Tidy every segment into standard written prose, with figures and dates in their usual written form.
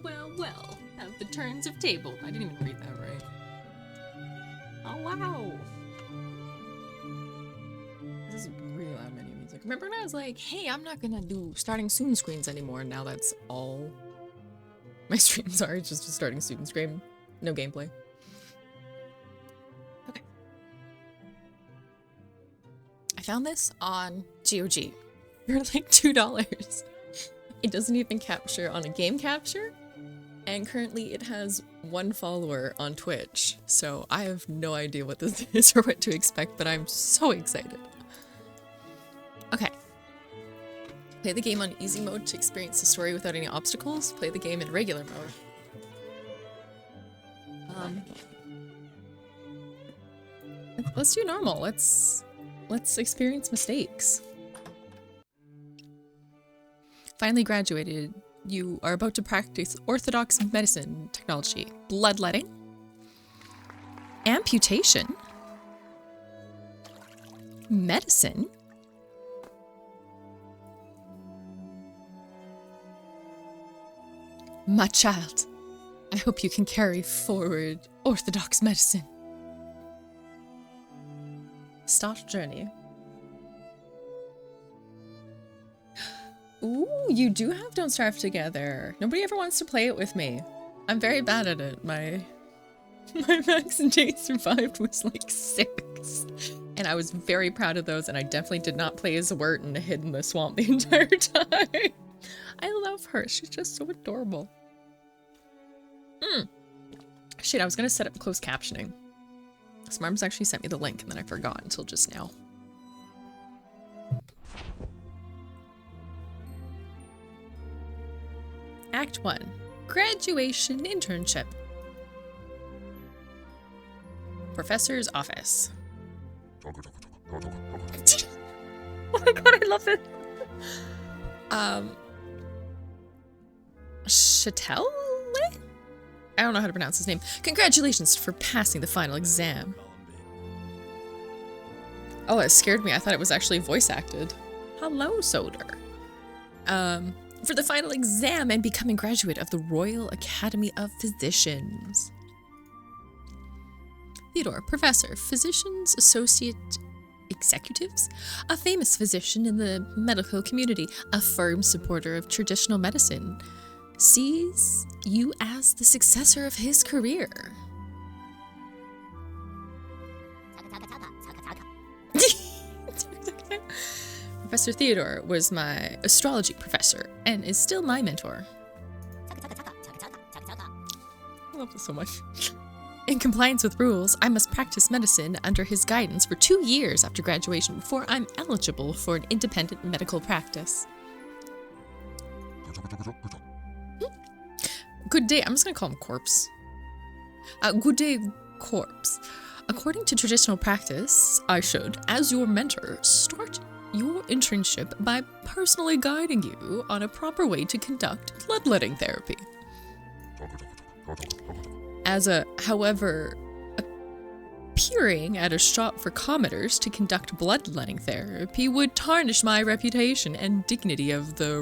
Well, well, well. Have the turns of table. I didn't even read that right. Oh, wow. This is really loud menu music. Remember when I was like, hey, I'm not gonna do starting soon screens anymore. Now that's all my streams are. It's just a starting soon screen. No gameplay. Okay. I found this on GOG for like $2. It doesn't even capture on a game capture, and currently it has 1 follower on Twitch, so I have no idea what this is or what to expect, but I'm so excited. Okay. Play the game on easy mode to experience the story without any obstacles. Play the game in regular mode. Let's do normal. Let's experience mistakes. Finally graduated, you are about to practice orthodox medicine technology. Bloodletting. Amputation. Medicine. My child, I hope you can carry forward orthodox medicine. Start journey. Ooh, you do have Don't Starve Together. Nobody ever wants to play it with me. I'm very bad at it. My max and J survived was like 6. And I was very proud of those, and I definitely did not play as Wirt and hid in the swamp the entire time. I love her. She's just so adorable. Shit, I was gonna set up closed captioning. Smarms actually sent me the link, and then I forgot until just now. Act 1. Graduation Internship. Professor's office. Oh my god, I love it! Chatelle? I don't know how to pronounce his name. Congratulations for passing the final exam. Oh, it scared me. I thought it was actually voice acted. Hello, Soder. For the final exam and becoming graduate of the Royal Academy of Physicians. Theodore, Professor, Physicians Associate Executives, a famous physician in the medical community, a firm supporter of traditional medicine, sees you as the successor of his career. Professor Theodore was my astrology professor and is still my mentor. I love this so much. In compliance with rules, I must practice medicine under his guidance for 2 years after graduation before I'm eligible for an independent medical practice. Good day. I'm just gonna call him Corpse. Good day, Corpse. According to traditional practice, I should, as your mentor, start your internship by personally guiding you on a proper way to conduct bloodletting therapy. However, appearing at a shop for commoners to conduct bloodletting therapy would tarnish my reputation and dignity of the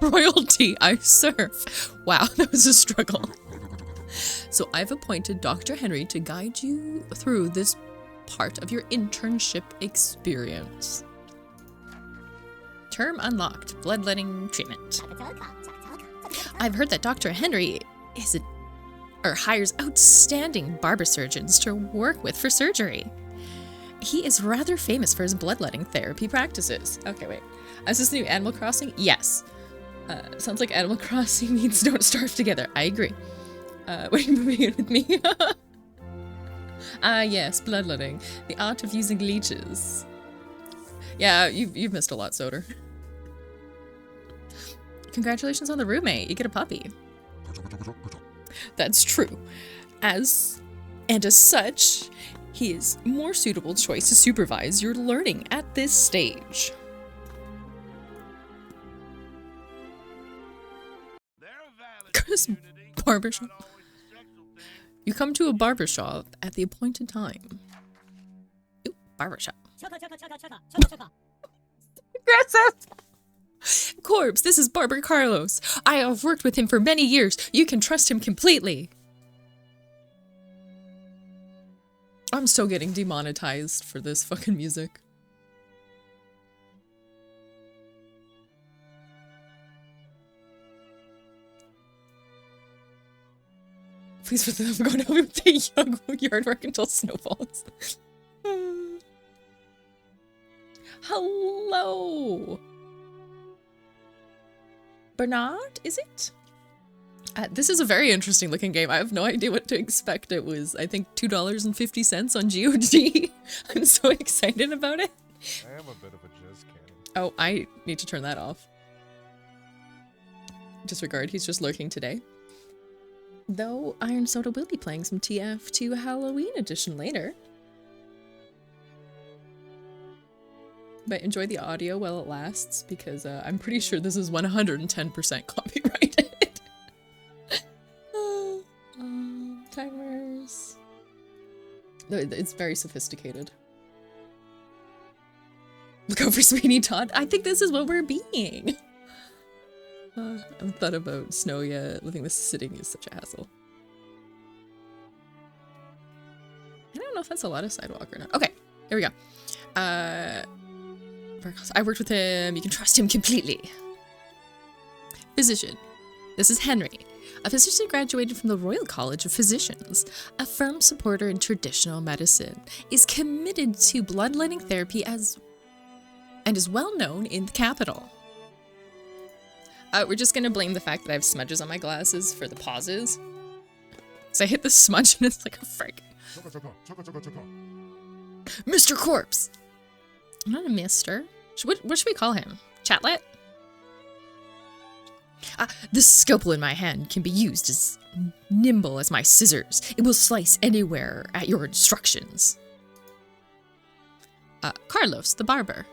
royalty I serve. Wow, that was a struggle. So I've appointed Dr. Henry to guide you through this part of your internship experience. Term unlocked. Bloodletting treatment. I've heard that Dr. Henry hires outstanding barber surgeons to work with for surgery. He is rather famous for his bloodletting therapy practices. Okay, wait. Is this new Animal Crossing? Yes. Sounds like Animal Crossing needs Don't Starve Together. I agree. What are you moving in with me? Yes, bloodletting. The art of using leeches. Yeah, you've missed a lot, Soder. Congratulations on the roommate. You get a puppy. That's true. As such, he is more suitable choice to supervise your learning at this stage. Chris Barbershop. You come to a barbershop at the appointed time. Ooh, barbershop. Aggressive! Corpse, this is Barber Carlos. I have worked with him for many years. You can trust him completely. I'm still getting demonetized for this fucking music. Please for them, I'm going to help you with the young yard work until snow falls. Hello! Bernard, is it? This is a very interesting looking game. I have no idea what to expect. It was, I think, $2.50 on GOG. I'm so excited about it. I am a bit of a jizz cannon. Oh, I need to turn that off. Disregard, he's just lurking today. Though Iron Soda will be playing some TF2 Halloween edition later. But enjoy the audio while it lasts, because I'm pretty sure this is 110% copyrighted. Timers. It's very sophisticated. Look out for Sweeney Todd. I think this is what we're being. I haven't thought about snow yet. Living this sitting is such a hassle. I don't know if that's a lot of sidewalk or not. Okay, here we go. I worked with him. You can trust him completely. Physician. This is Henry, a physician graduated from the Royal College of Physicians. A firm supporter in traditional medicine, is committed to bloodletting therapy and is well known in the capital. We're just gonna blame the fact that I have smudges on my glasses for the pauses. So I hit the smudge and it's like a frick. Mr. Corpse! I'm not a mister. What should we call him? Chatlet? This scalpel in my hand can be used as nimble as my scissors. It will slice anywhere at your instructions. Carlos, the barber.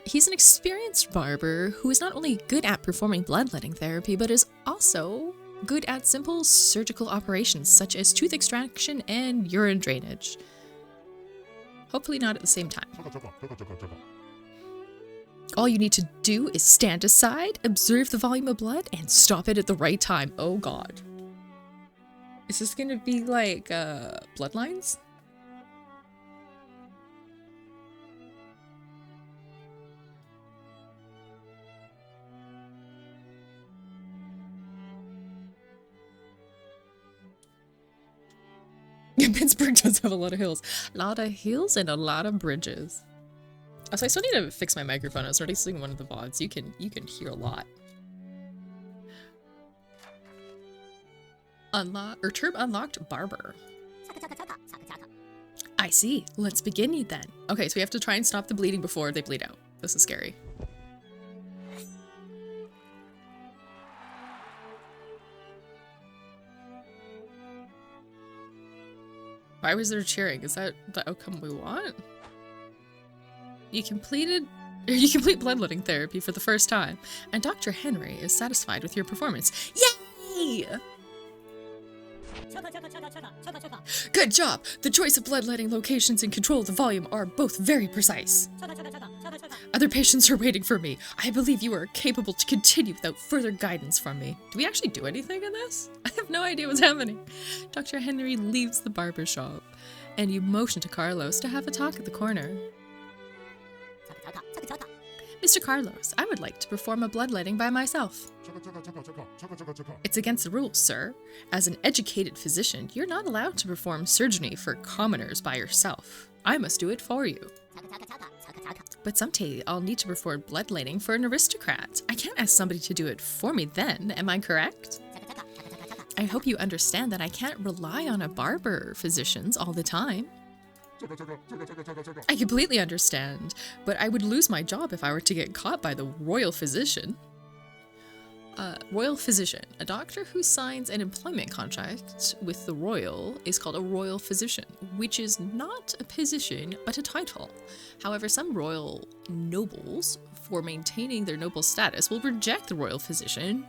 He's an experienced barber who is not only good at performing bloodletting therapy, but is also good at simple surgical operations such as tooth extraction and urine drainage. Hopefully not at the same time. All you need to do is stand aside, observe the volume of blood, and stop it at the right time. Oh god. Is this gonna be like, Bloodlines? Pittsburgh does have a lot of hills. A lot of hills and a lot of bridges. So I still need to fix my microphone. I was already seeing one of the VODs. You can hear a lot. Turb unlocked barber. I see. Let's begin then. Okay, so we have to try and stop the bleeding before they bleed out. This is scary. Why was there cheering? Is that the outcome we want? You complete bloodletting therapy for the first time, and Dr. Henry is satisfied with your performance. Yay! Good job! The choice of bloodletting locations and control of the volume are both very precise. Other patients are waiting for me. I believe you are capable to continue without further guidance from me. Do we actually do anything in this? I have no idea what's happening. Dr. Henry leaves the barber shop, and you motion to Carlos to have a talk at the corner. Mr. Carlos, I would like to perform a bloodletting by myself. It's against the rules, sir. As an educated physician, you're not allowed to perform surgery for commoners by yourself. I must do it for you. But someday I'll need to perform bloodletting for an aristocrat. I can't ask somebody to do it for me then, am I correct? I hope you understand that I can't rely on a barber physicians all the time. I completely understand, but I would lose my job if I were to get caught by the royal physician. Royal physician. A doctor who signs an employment contract with the royal is called a royal physician, which is not a position, but a title. However, some royal nobles, for maintaining their noble status, will reject the royal physician,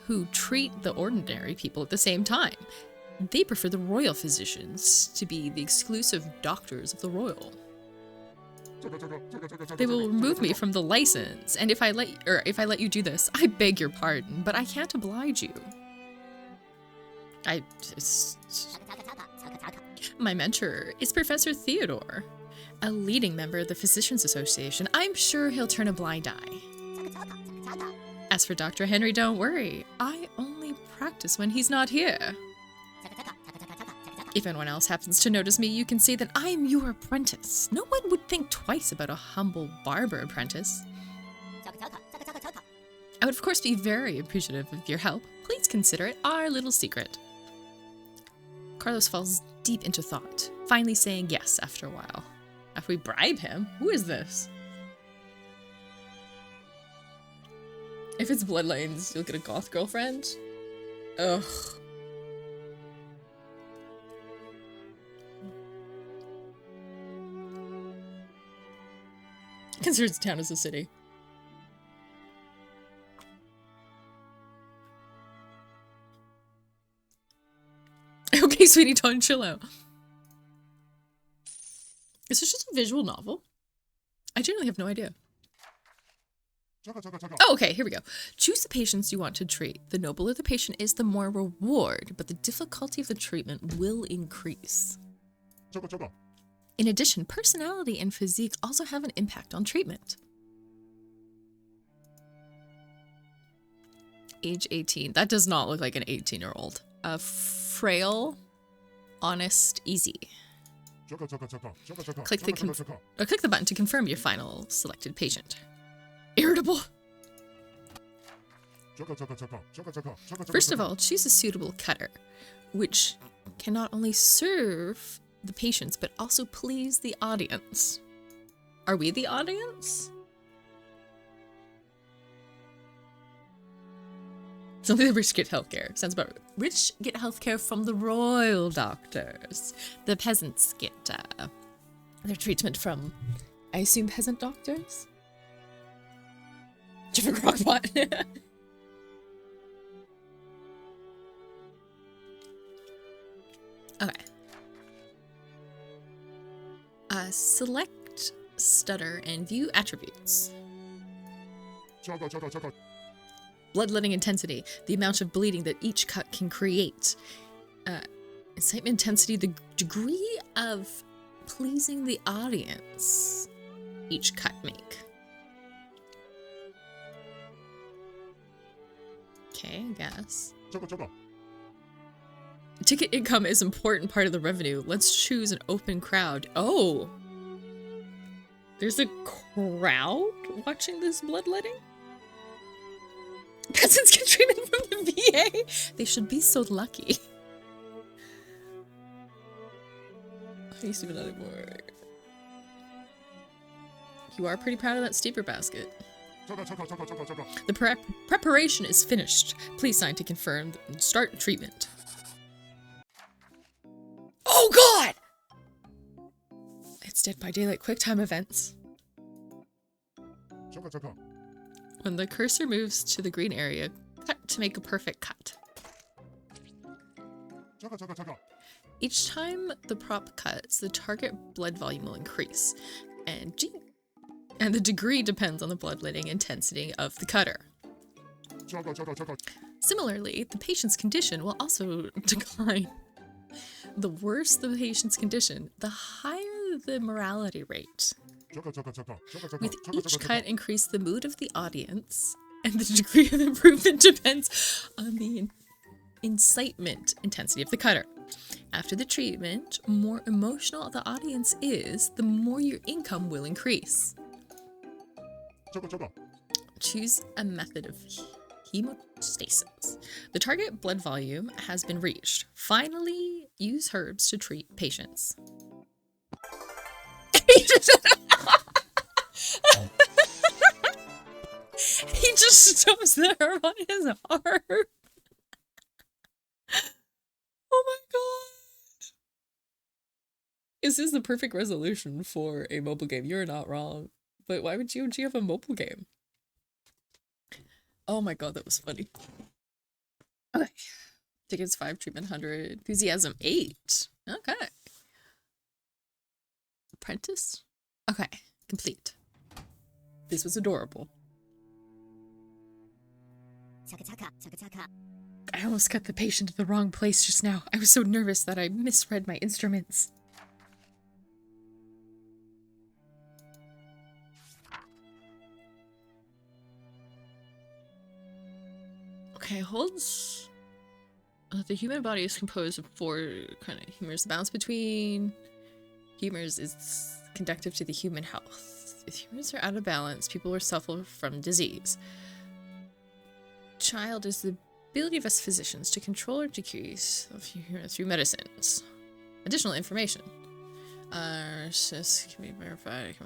who treat the ordinary people at the same time. They prefer the royal physicians to be the exclusive doctors of the royal. They will remove me from the license, and if I let you do this, I beg your pardon, but I can't oblige you. My mentor is Professor Theodore, a leading member of the Physicians Association. I'm sure he'll turn a blind eye. As for Dr. Henry, don't worry. I only practice when he's not here. If anyone else happens to notice me, you can say that I am your apprentice. No one would think twice about a humble barber apprentice. I would of course be very appreciative of your help. Please consider it our little secret. Carlos falls deep into thought, finally saying yes after a while. If we bribe him, who is this? If it's Bloodlines, you'll get a goth girlfriend? Ugh. Considers the town as a city. Okay, sweetie, don't chill out. Is this just a visual novel? I genuinely have no idea. Oh, okay, here we go. Choose the patients you want to treat. The nobler the patient is, the more reward, but the difficulty of the treatment will increase. In addition, personality and physique also have an impact on treatment. Age 18. That does not look like an 18-year-old. Frail, honest, easy. Click the button to confirm your final selected patient. Irritable. First of all, choose a suitable cutter, which can not only serve the patients, but also please the audience. Are we the audience? Something the rich get healthcare. Sounds about right. Rich get healthcare from the royal doctors. The peasants get their treatment from, I assume, peasant doctors? Jeffrey Crockpot. Okay. Select stutter and view attributes. Bloodletting intensity, the amount of bleeding that each cut can create. Incitement intensity, the degree of pleasing the audience each cut make. Okay, I guess. Ticket income is an important part of the revenue. Let's choose an open crowd. Oh! There's a crowd watching this bloodletting? Peasants get treatment from the VA! They should be so lucky. I used to be not anymore. You are pretty proud of that steeper basket. The preparation is finished. Please sign to confirm and start treatment. Oh god! It's Dead by Daylight QuickTime events. When the cursor moves to the green area, cut to make a perfect cut. Each time the prop cuts, the target blood volume will increase, and the degree depends on the bloodletting intensity of the cutter. Similarly, the patient's condition will also decline. The worse the patient's condition, the higher the morality rate. With each cut, increase the mood of the audience, and the degree of improvement depends on the incitement intensity of the cutter. After the treatment, more emotional the audience is, the more your income will increase. Choose a method of hemostasis. The target blood volume has been reached. Finally, use herbs to treat patients. He just shoves the herb on his arm. Oh my god. This is the perfect resolution for a mobile game. You're not wrong. But why would GOG have a mobile game? Oh my god, that was funny. Okay. Tickets 5, treatment 100, enthusiasm 8. Okay. Apprentice? Okay. complete. This was adorable. I almost got the patient in the wrong place just now. I was so nervous that I misread my instruments. Okay, holds. The human body is composed of 4 kind of humors. The balance between humors is conducive to the human health. If humors are out of balance, people will suffer from disease. Child is the ability of us physicians to control or decrease of humors through medicines. Additional information. Can be verified.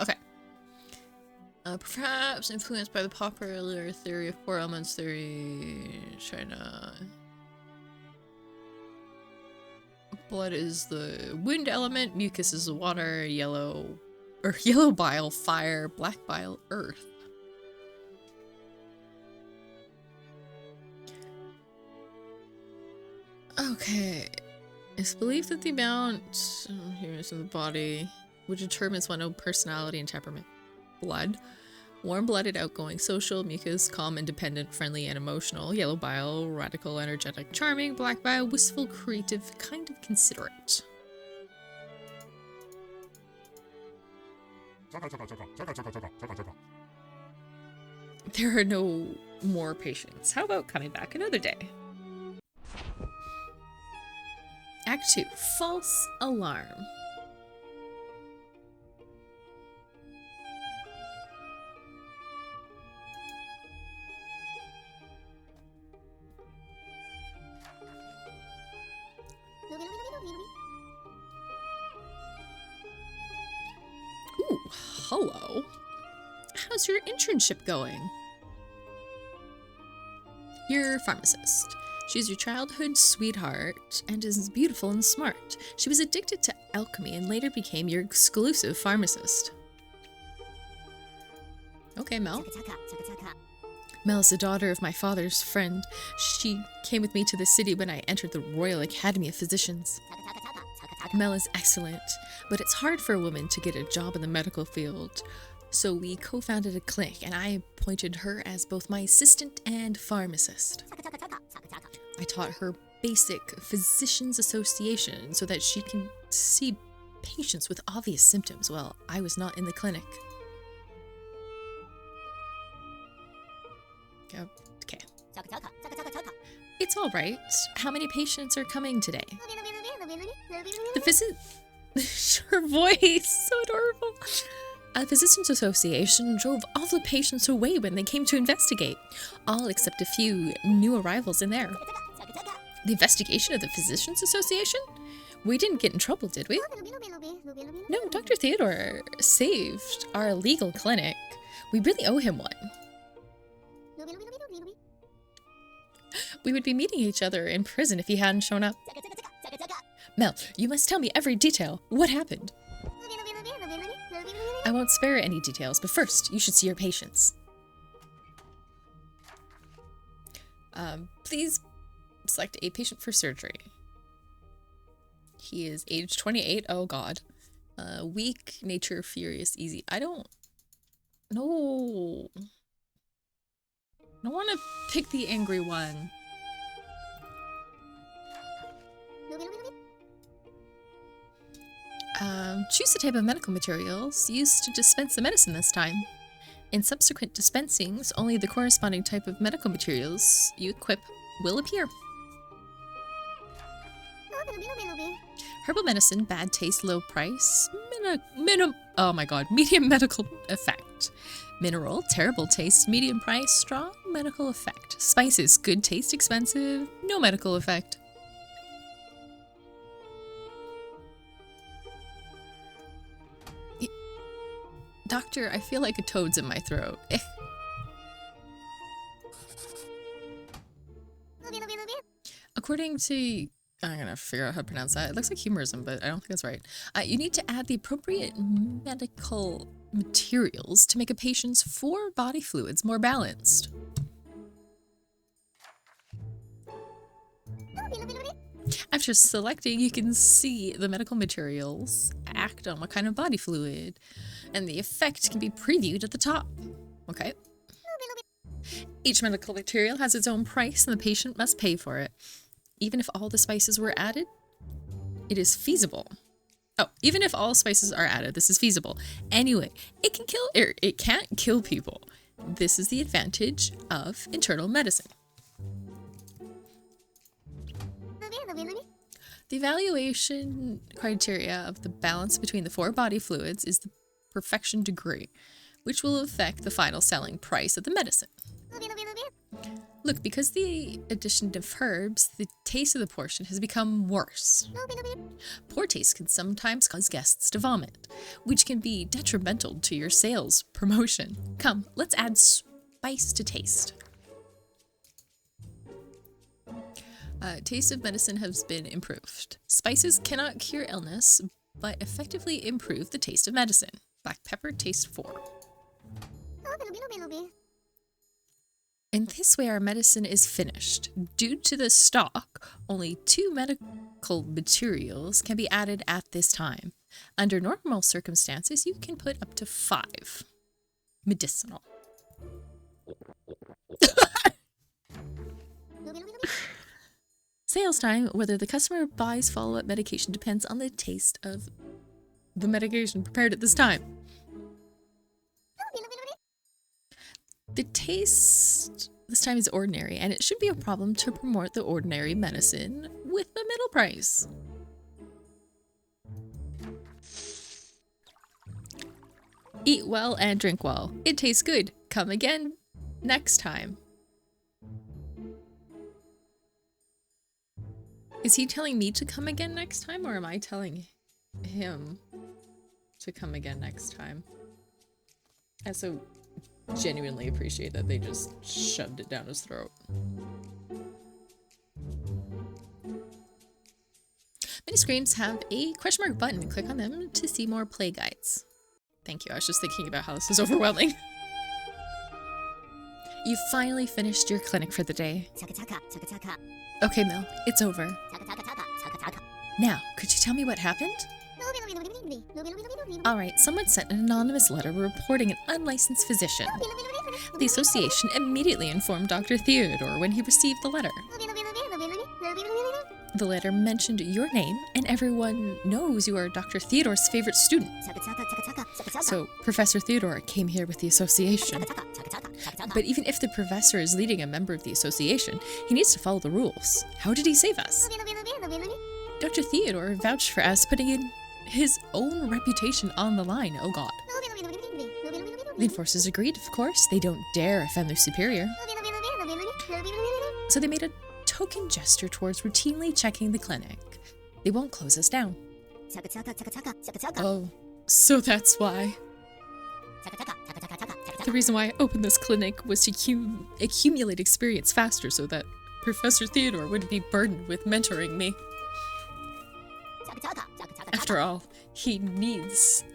Okay. Perhaps influenced by the popular theory of 4 elements theory, China. Blood is the wind element, mucus is the water, yellow bile, fire, black bile, earth. Okay. It's believed that the amount humors in the body which determines one's own personality and temperament. Blood. Warm-blooded, outgoing, social. Mucus, calm, independent, friendly, and emotional. Yellow bile, radical, energetic, charming. Black bile, wistful, creative, kind of considerate. There are no more patients. How about coming back another day? Act 2. False alarm. Ooh, hello. How's your internship going? Your pharmacist. She's your childhood sweetheart and is beautiful and smart. She was addicted to alchemy and later became your exclusive pharmacist. Okay, Mel. Mel is the daughter of my father's friend. She came with me to the city when I entered the Royal Academy of Physicians. Mel is excellent, but it's hard for a woman to get a job in the medical field. So we co-founded a clinic and I appointed her as both my assistant and pharmacist. I taught her basic physicians association so that she can see patients with obvious symptoms while I was not in the clinic. Okay. It's all right. How many patients are coming today? Her voice, so adorable. The Physicians Association drove all the patients away when they came to investigate, all except a few new arrivals in there. The investigation of the Physicians Association? We didn't get in trouble, did we? No, Dr. Theodore saved our legal clinic. We really owe him one. We would be meeting each other in prison if he hadn't shown up. Mel, you must tell me every detail. What happened? I won't spare any details, but first, you should see your patients. Please select a patient for surgery. He is age 28. Oh god. Weak, nature, furious, easy. I don't know. I don't want to pick the angry one. Choose the type of medical materials used to dispense the medicine this time. In subsequent dispensings, only the corresponding type of medical materials you equip will appear. Herbal medicine, bad taste, low price. Medium medical effect. Mineral, terrible taste, medium price, strong medical effect. Spices, good taste, expensive, no medical effect. Doctor, I feel like a toad's in my throat. According to... I'm gonna figure out how to pronounce that. It looks like humorism, but I don't think that's right. You need to add the appropriate medical materials to make a patient's 4 body fluids more balanced. After selecting, you can see the medical materials act on what kind of body fluid, and the effect can be previewed at the top. Okay. Each medical material has its own price, and the patient must pay for it. Even if all the spices were added, it is feasible. Oh, even if all spices are added, this is feasible. Anyway, it can't kill people. This is the advantage of internal medicine. The evaluation criteria of the balance between the 4 body fluids is the perfection degree, which will affect the final selling price of the medicine. Look, because the addition of herbs, the taste of the portion has become worse. Poor taste can sometimes cause guests to vomit, which can be detrimental to your sales promotion. Come, let's add spice to taste. Taste of medicine has been improved. Spices cannot cure illness, but effectively improve the taste of medicine. Black pepper taste 4. In this way, our medicine is finished. Due to the stock, only 2 medical materials can be added at this time. Under normal circumstances, you can put up to 5. Medicinal. Sales time, whether the customer buys follow-up medication depends on the taste of the medication prepared at this time. The taste this time is ordinary, and it should be a problem to promote the ordinary medicine with the middle price. Eat well and drink well. It tastes good. Come again next time. Is he telling me to come again next time, or am I telling him to come again next time? I so genuinely appreciate that they just shoved it down his throat. Many screens have a question mark button. Click on them to see more play guides. Thank you. I was just thinking about how this is overwhelming. You finally finished your clinic for the day. Okay, Mel, it's over. Now, could you tell me what happened? Alright, someone sent an anonymous letter reporting an unlicensed physician. The association immediately informed Dr. Theodore when he received the letter. The letter mentioned your name, and everyone knows you are Dr. Theodore's favorite student. So, Professor Theodore came here with the association. But even if the professor is leading a member of the association, he needs to follow the rules. How did he save us? Dr. Theodore vouched for us, putting in his own reputation on the line, oh god. The enforcers agreed, of course. They don't dare offend their superior. So they made a token gesture towards routinely checking the clinic. They won't close us down. Oh, so that's why. The reason why I opened this clinic was to accumulate experience faster so that Professor Theodore wouldn't be burdened with mentoring me. After all, he needs...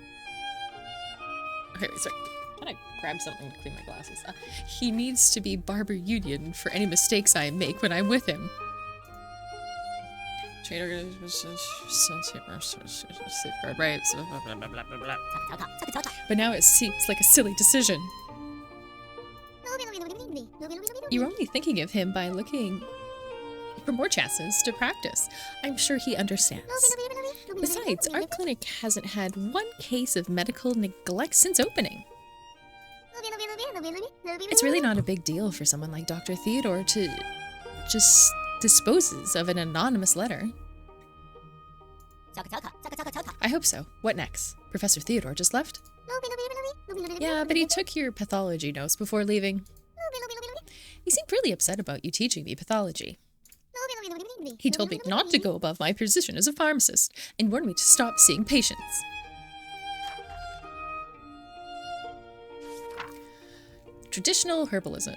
Okay, wait, sorry. Can I grab something to clean my glasses? He needs to be Barber Union for any mistakes I make when I'm with him. Safeguard rights. But now it seems like a silly decision. You're only thinking of him by looking for more chances to practice. I'm sure he understands. Besides, our clinic hasn't had one case of medical neglect since opening. It's really not a big deal for someone like Dr. Theodore to just disposes of an anonymous letter. I hope so. What next? Professor Theodore just left? Yeah, but he took your pathology notes before leaving. He seemed really upset about you teaching me pathology. He told me not to go above my position as a pharmacist and warned me to stop seeing patients. Traditional herbalism,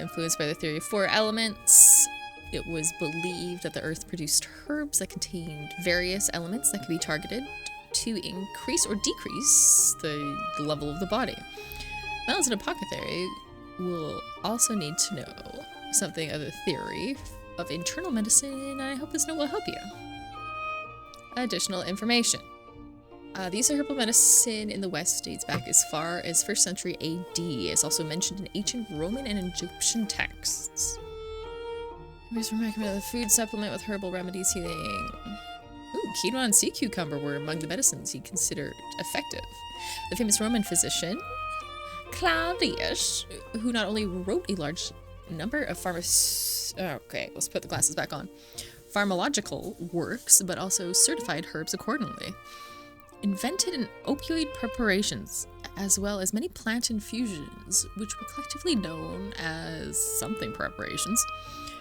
influenced by the theory of 4 elements. It was believed that the earth produced herbs that contained various elements that could be targeted to increase or decrease the level of the body. Now, as an apothecary, will also need to know something of the theory of internal medicine. I hope this note will help you. Additional information. The use of herbal medicine in the West dates back as far as 1st century AD. It's also mentioned in ancient Roman and Egyptian texts. Here's from recommended food supplement with herbal remedies healing. Ooh, quinoa and sea cucumber were among the medicines he considered effective. The famous Roman physician Claudius, who not only wrote a large number of okay, let's put the glasses back on. Pharmacological works, but also certified herbs accordingly. Invented an opioid preparations, as well as many plant infusions, which were collectively known as something preparations.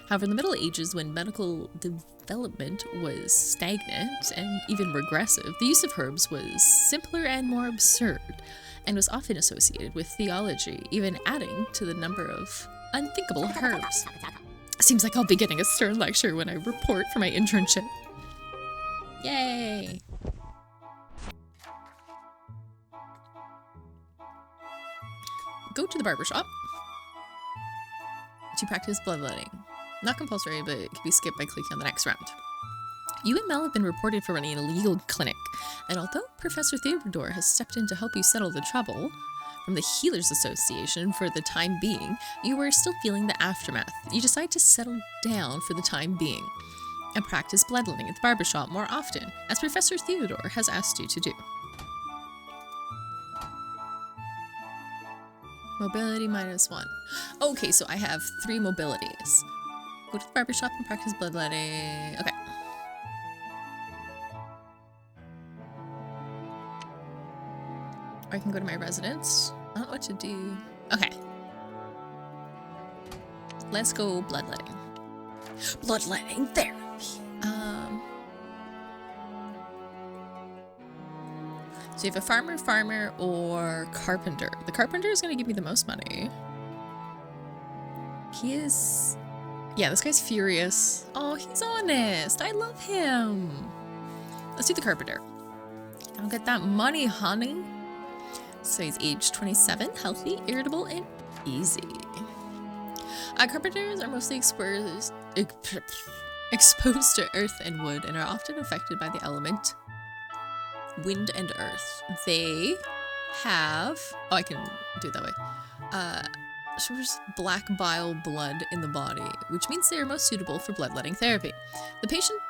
However, in the Middle Ages, when medical development was stagnant and even regressive, the use of herbs was simpler and more absurd, and was often associated with theology, even adding to the number of unthinkable herbs. Seems like I'll be getting a stern lecture when I report for my internship. Yay! Go to the barbershop to practice bloodletting. Not compulsory, but it can be skipped by clicking on the next round. You and Mel have been reported for running an illegal clinic, and although Professor Theodore has stepped in to help you settle the trouble from the Healers Association for the time being, you are still feeling the aftermath. You decide to settle down for the time being and practice bloodletting at the barbershop more often, as Professor Theodore has asked you to do. Mobility -1. Okay, so I have 3 mobilities. Go to the barbershop and practice bloodletting. Okay. Or I can go to my residence. I don't know what to do. Okay. Let's go bloodletting. Bloodletting therapy. So you have a farmer, or carpenter. The carpenter is going to give me the most money. He is... Yeah, this guy's furious. Oh, he's honest. I love him. Let's do the carpenter. I'll get that money, honey. So he's age 27, healthy, irritable, and easy. Carpenters are mostly exposed to earth and wood and are often affected by the element wind and earth. They have... Oh, I can do it that way. There's black bile blood in the body, which means they are most suitable for bloodletting therapy. The patient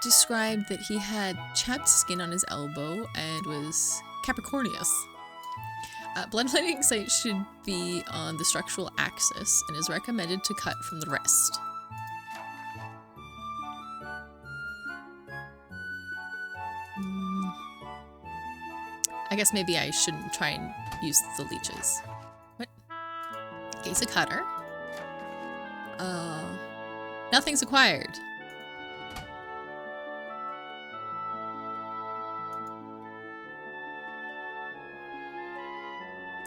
described that he had chapped skin on his elbow and was Capricornius. Bloodletting site should be on the structural axis and is recommended to cut from the wrist. I guess maybe I shouldn't try and use the leeches. What? Okay, it's a cutter. Nothing's acquired.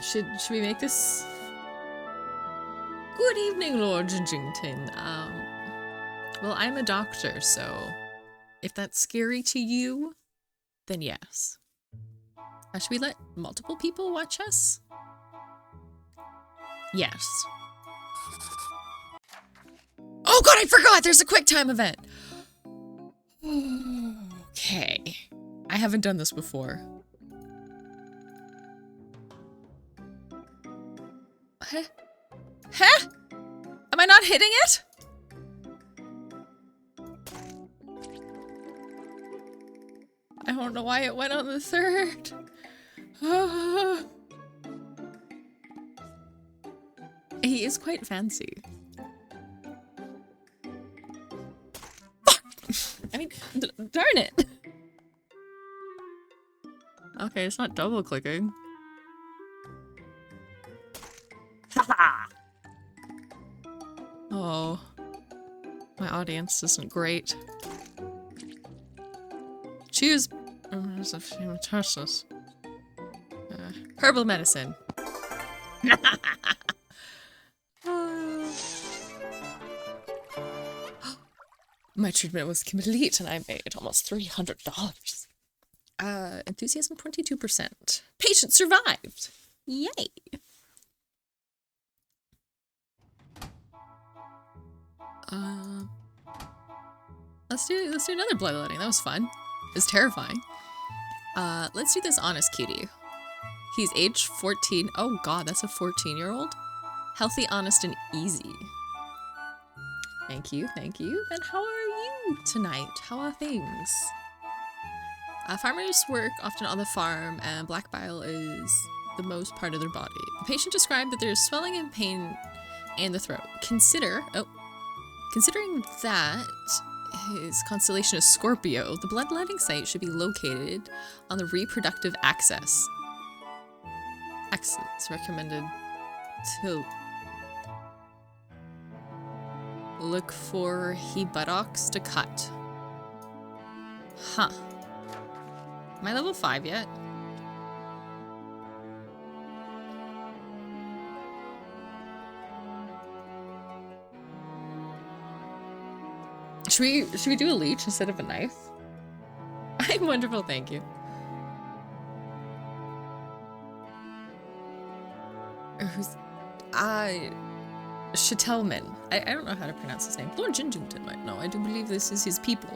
Should we make this? Good evening, Lord Jinjington. Well, I'm a doctor, so if that's scary to you, then yes. Should we let multiple people watch us? Yes. Oh god, I forgot! There's a quick time event! Okay. I haven't done this before. Huh? Huh? Am I not hitting it? I don't know why it went on the third. He is quite fancy. Fuck! I mean, darn it! Okay, it's not double clicking. Oh, my audience isn't great. Choose hematosis. Herbal medicine. My treatment was complete and I made almost $300. Enthusiasm 22%. Patient survived. Yay. Let's do another bloodletting. That was fun. It was terrifying. Let's do this honest cutie. He's age 14. Oh god, that's a 14-year-old? Healthy, honest, and easy. Thank you, thank you. And how are you tonight? How are things? Farmers work often on the farm, and black bile is the most part of their body. The patient described that there is swelling and pain in the throat. Considering that his constellation is Scorpio, the bloodletting site should be located on the reproductive axis. Recommended to look for he buttocks to cut. Huh. Am I level 5 yet? Should we do a leech instead of a knife? I'm wonderful, thank you. Who's Chatelman. I don't know how to pronounce his name. Lord Ginjington might know. I do believe this is his people.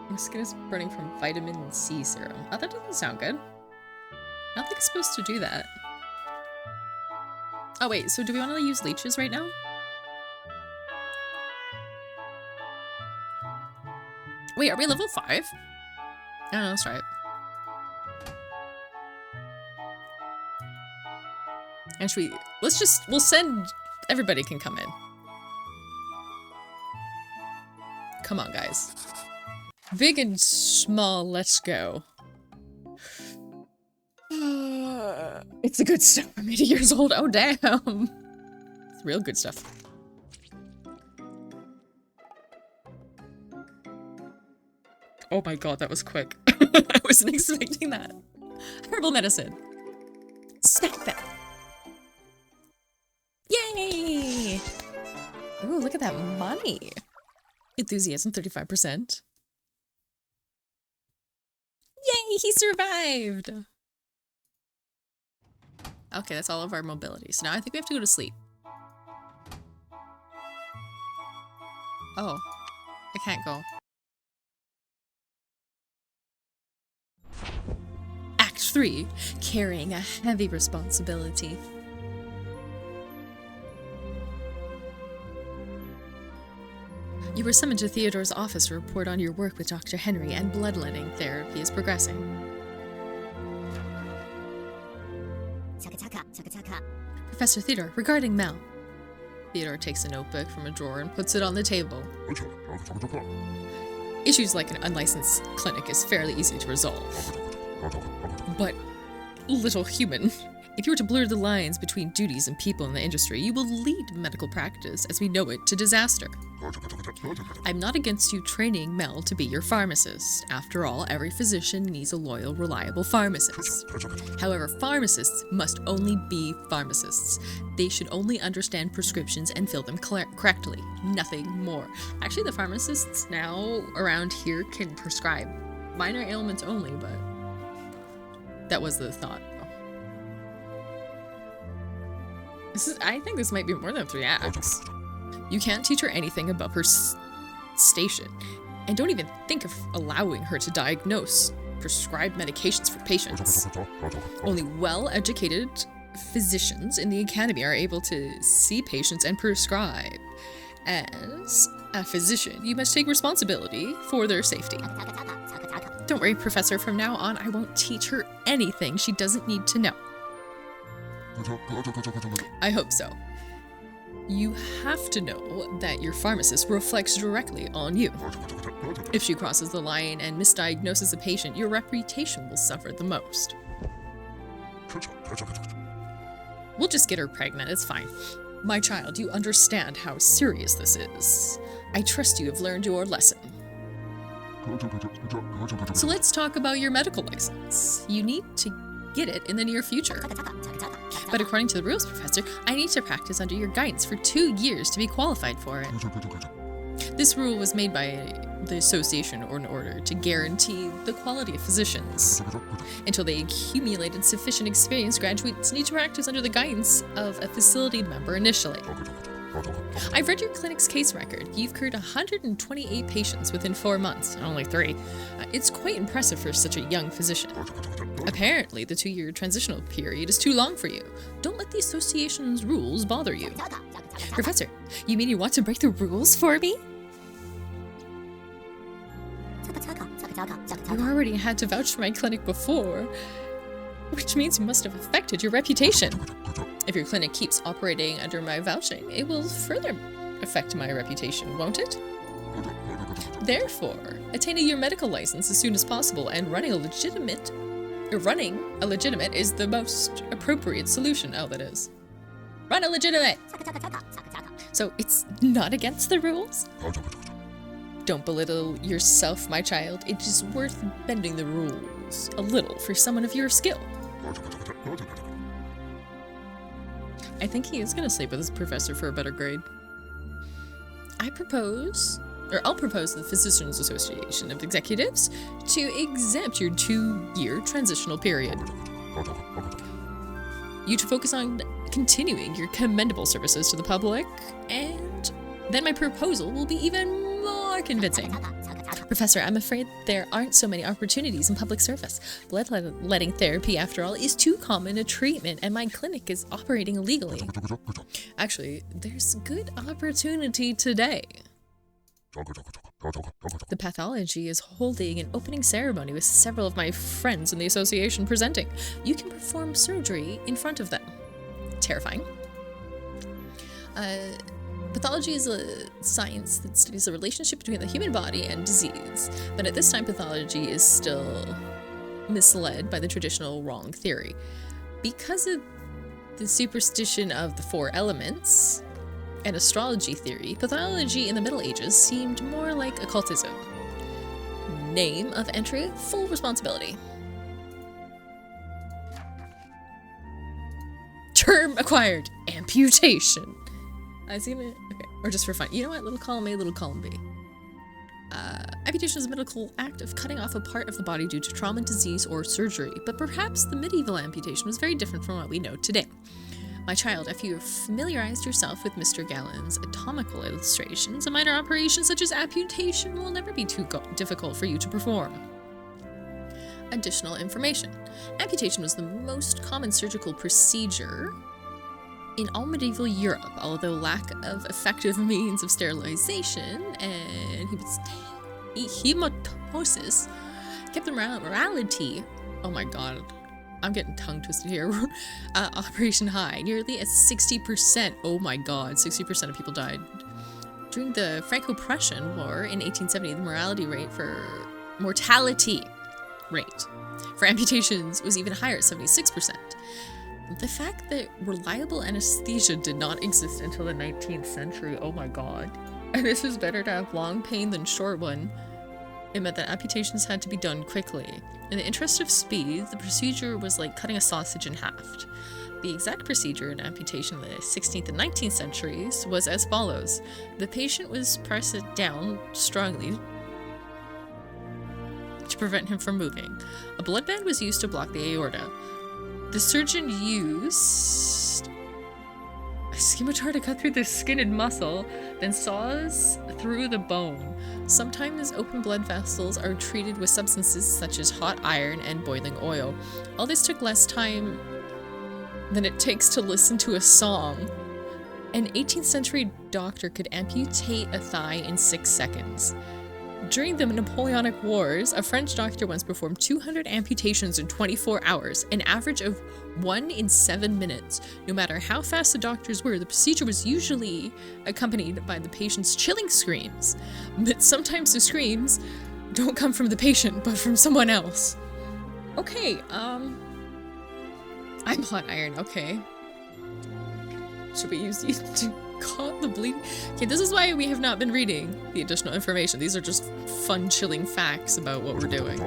My skin is burning from vitamin C serum. Oh, that doesn't sound good. I don't think it's supposed to do that. Oh wait, so do we want to use leeches right now? Wait, are we level 5? I don't know, let's try it. And we'll send, everybody can come in. Come on, guys. Big and small, let's go. It's the good stuff. I'm 80 years old. Oh, damn. It's real good stuff. Oh my god, that was quick. I wasn't expecting that. Herbal medicine. Smack that. Yay! Ooh, look at that money. Enthusiasm, 35%. Yay, he survived! Okay, that's all of our mobility. So now I think we have to go to sleep. Oh, I can't go. Act 3, carrying a heavy responsibility. You were summoned to Theodore's office to report on your work with Dr. Henry, and bloodletting therapy is progressing. Professor Theodore, regarding Mel. Theodore takes a notebook from a drawer and puts it on the table. Issues like an unlicensed clinic is fairly easy to resolve. But, little human, if you were to blur the lines between duties and people in the industry, you will lead medical practice as we know it to disaster. I'm not against you training Mel to be your pharmacist. After all, every physician needs a loyal, reliable pharmacist. However, pharmacists must only be pharmacists. They should only understand prescriptions and fill them correctly. Nothing more. Actually, the pharmacists now around here can prescribe minor ailments only, but that was the thought. I think this might be more than 3 acts. You can't teach her anything about her station, and don't even think of allowing her to diagnose prescribed medications for patients. Only well-educated physicians in the academy are able to see patients and prescribe. As a physician, you must take responsibility for their safety. Don't worry, Professor, from now on I won't teach her anything she doesn't need to know. I hope so. You have to know that your pharmacist reflects directly on you. If she crosses the line and misdiagnoses a patient, your reputation will suffer the most. We'll just get her pregnant, it's fine. My child, you understand how serious this is. I trust you have learned your lesson. So let's talk about your medical license. You need to get it in the near future. But according to the rules, Professor, I need to practice under your guidance for 2 years to be qualified for it. This rule was made by the association in order to guarantee the quality of physicians. Until they accumulated sufficient experience, graduates need to practice under the guidance of a facility member initially. I've read your clinic's case record. You've cured 128 patients within 4 months, only 3. It's quite impressive for such a young physician. Apparently, the 2-year transitional period is too long for you. Don't let the association's rules bother you. Professor, you mean you want to break the rules for me? You already had to vouch for my clinic before, which means you must have affected your reputation. If your clinic keeps operating under my vouching, it will further affect my reputation, won't it? Therefore, attaining your medical license as soon as possible and running a legitimate is the most appropriate solution. Oh, that is. Run a legitimate! So it's not against the rules? Don't belittle yourself, my child. It is worth bending the rules a little for someone of your skill. I think he is going to sleep with his professor for a better grade. I'll propose to the Physicians Association of Executives to exempt your 2-year transitional period. You to focus on continuing your commendable services to the public, and then my proposal will be even more convincing. Professor, I'm afraid there aren't so many opportunities in public service. Bloodletting therapy, after all, is too common a treatment, and my clinic is operating illegally. Actually, there's good opportunity today. The pathology is holding an opening ceremony with several of my friends in the association presenting. You can perform surgery in front of them. Terrifying. Pathology is a science that studies the relationship between the human body and disease, but at this time pathology is still misled by the traditional wrong theory. Because of the superstition of the 4 elements and astrology theory, pathology in the Middle Ages seemed more like occultism. Name of entry, full responsibility. Term acquired, amputation. I see it. Okay, or just for fun. You know what? Little column A, little column B. Amputation is a medical act of cutting off a part of the body due to trauma, disease, or surgery, but perhaps the medieval amputation was very different from what we know today. My child, if you have familiarized yourself with Mr. Gallen's anatomical illustrations, a minor operation such as amputation will never be too difficult for you to perform. Additional information. Amputation was the most common surgical procedure in all medieval Europe, although lack of effective means of sterilization and hematosis kept the mortality, oh my god, I'm getting tongue twisted here, operation high, nearly at 60%, oh my god, 60% of people died. During the Franco-Prussian War in 1870, the mortality rate for amputations was even higher at 76%. The fact that reliable anesthesia did not exist until the 19th century, oh my god, and this is better to have long pain than short one, it meant that amputations had to be done quickly. In the interest of speed, the procedure was like cutting a sausage in half. The exact procedure in amputation in the 16th and 19th centuries was as follows. The patient was pressed down strongly to prevent him from moving. A blood band was used to block the aorta. The surgeon used a scimitar to cut through the skin and muscle, then saws through the bone. Sometimes open blood vessels are treated with substances such as hot iron and boiling oil. All this took less time than it takes to listen to a song. An 18th century doctor could amputate a thigh in 6 seconds. During the Napoleonic Wars, a French doctor once performed 200 amputations in 24 hours, an average of 1 in 7 minutes. No matter how fast the doctors were, the procedure was usually accompanied by the patient's chilling screams. But sometimes the screams don't come from the patient, but from someone else. Okay, I'm hot iron, okay. Should we use these to calm the bleeding? Okay, this is why we have not been reading the additional information. These are just fun, chilling facts about what we're doing.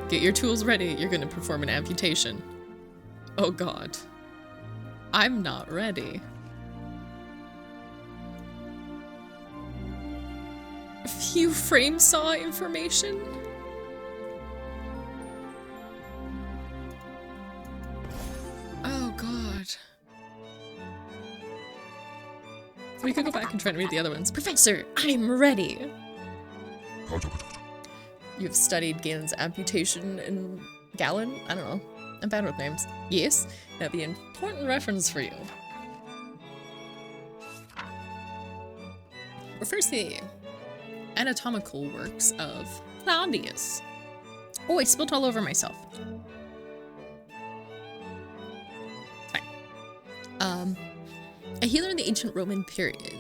Get your tools ready. You're gonna perform an amputation. Oh god. I'm not ready. A few frame saw information? Oh god. We could go back and try to read the other ones. Professor, I'm ready. You've studied Galen's amputation in Galen? I don't know. I'm bad with names. Yes, that'd be an important reference for you. Refers to the anatomical works of Claudius. Oh, I spilled all over myself. Fine. A healer in the ancient Roman period.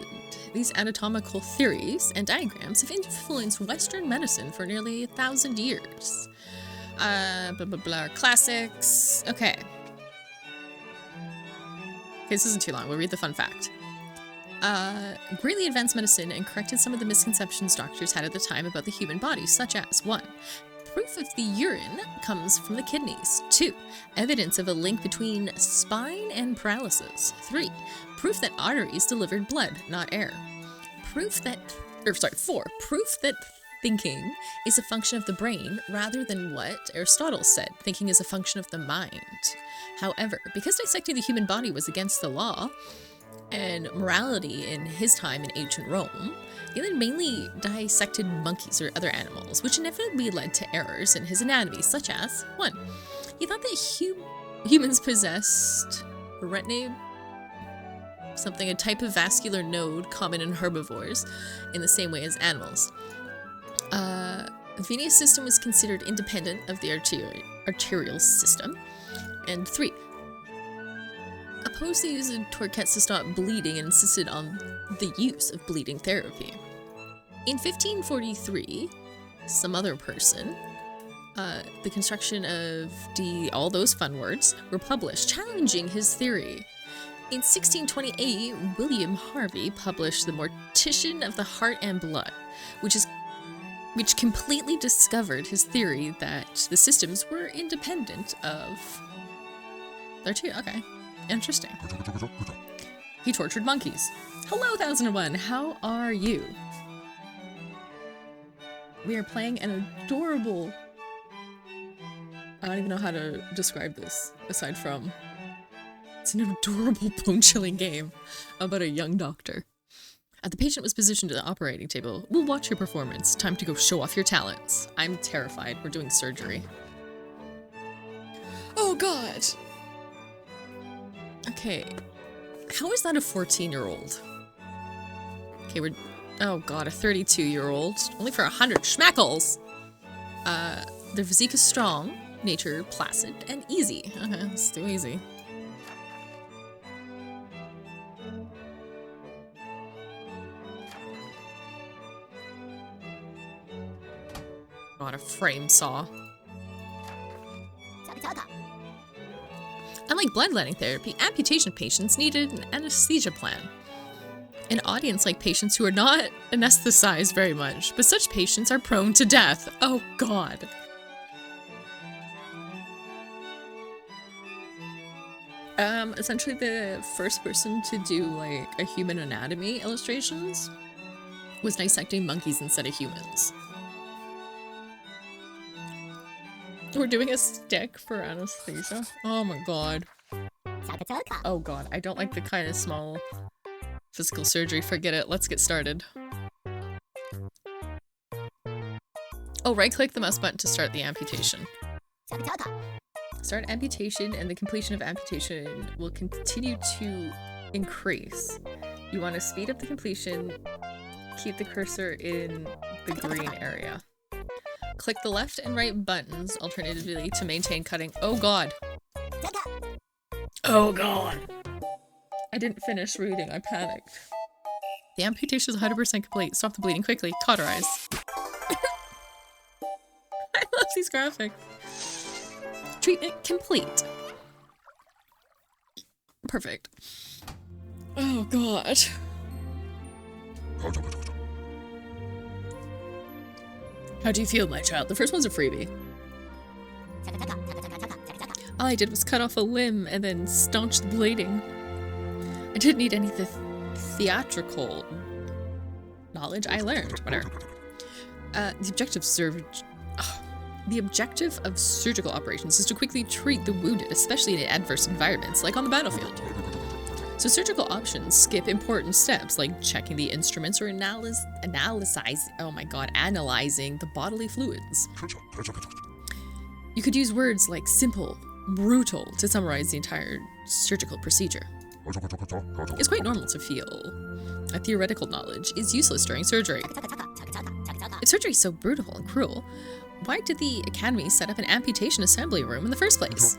These anatomical theories and diagrams have influenced Western medicine for nearly 1,000 years. Blah, blah, blah. Classics. Okay. This isn't too long. We'll read the fun fact. Greatly advanced medicine and corrected some of the misconceptions doctors had at the time about the human body, such as 1. Proof of the urine comes from the kidneys. 2. Evidence of a link between spine and paralysis. 3. Proof that arteries delivered blood, not air. 4. Proof that thinking is a function of the brain rather than what Aristotle said, thinking is a function of the mind. However, because dissecting the human body was against the law and morality in his time in ancient Rome, Galen mainly dissected monkeys or other animals, which inevitably led to errors in his anatomy, such as 1. He thought that humans possessed retinue, a type of vascular node common in herbivores, in the same way as animals. The venous system was considered independent of the arterial system. And 3. Opposed the use of Torquets to stop bleeding and insisted on the use of bleeding therapy. In 1543, some other person, the construction of all those fun words, were published, challenging his theory. In 1628, William Harvey published The Mortician of the Heart and Blood, which completely discovered his theory that the systems were independent of their two. Okay, interesting. He tortured monkeys. Hello, 1001. How are you? We are playing an adorable... I don't even know how to describe this, aside from... It's an adorable bone-chilling game about a young doctor. The patient was positioned at the operating table. We'll watch your performance. Time to go show off your talents. I'm terrified. We're doing surgery. Oh, God! Okay. How is that a 14-year-old? Okay, oh, God, a 32-year-old. Only for 100 schmackles! Their physique is strong, nature placid, and easy. Okay, let's do easy. God, a frame saw. Unlike bloodletting therapy, amputation patients needed an anesthesia plan. An audience like patients who are not anesthetized very much, but such patients are prone to death. Oh, God. Essentially the first person to do, like, a human anatomy illustrations was dissecting monkeys instead of humans. We're doing a stick for anesthesia. Oh my God. Oh God, I don't like the kind of small physical surgery. Forget it. Let's get started. Oh, right-click the mouse button to start the amputation. Start amputation, and the completion of amputation will continue to increase. You want to speed up the completion. Keep the cursor in the green area. Click the left and right buttons alternatively to maintain cutting. Oh God. Oh God. I didn't finish reading. I panicked. The amputation is 100% complete. Stop the bleeding quickly. Cauterize. I love these graphics. Treatment complete. Perfect. Oh God. How do you feel, my child? The first one's a freebie. All I did was cut off a limb and then staunch the bleeding. I didn't need any theatrical knowledge. I learned. Whatever. The objective of surgical operations is to quickly treat the wounded, especially in adverse environments, like on the battlefield. So surgical options skip important steps like checking the instruments or analyzing the bodily fluids. You could use words like simple, brutal to summarize the entire surgical procedure. It's quite normal to feel a theoretical knowledge is useless during surgery. If surgery is so brutal and cruel, why did the Academy set up an amputation assembly room in the first place?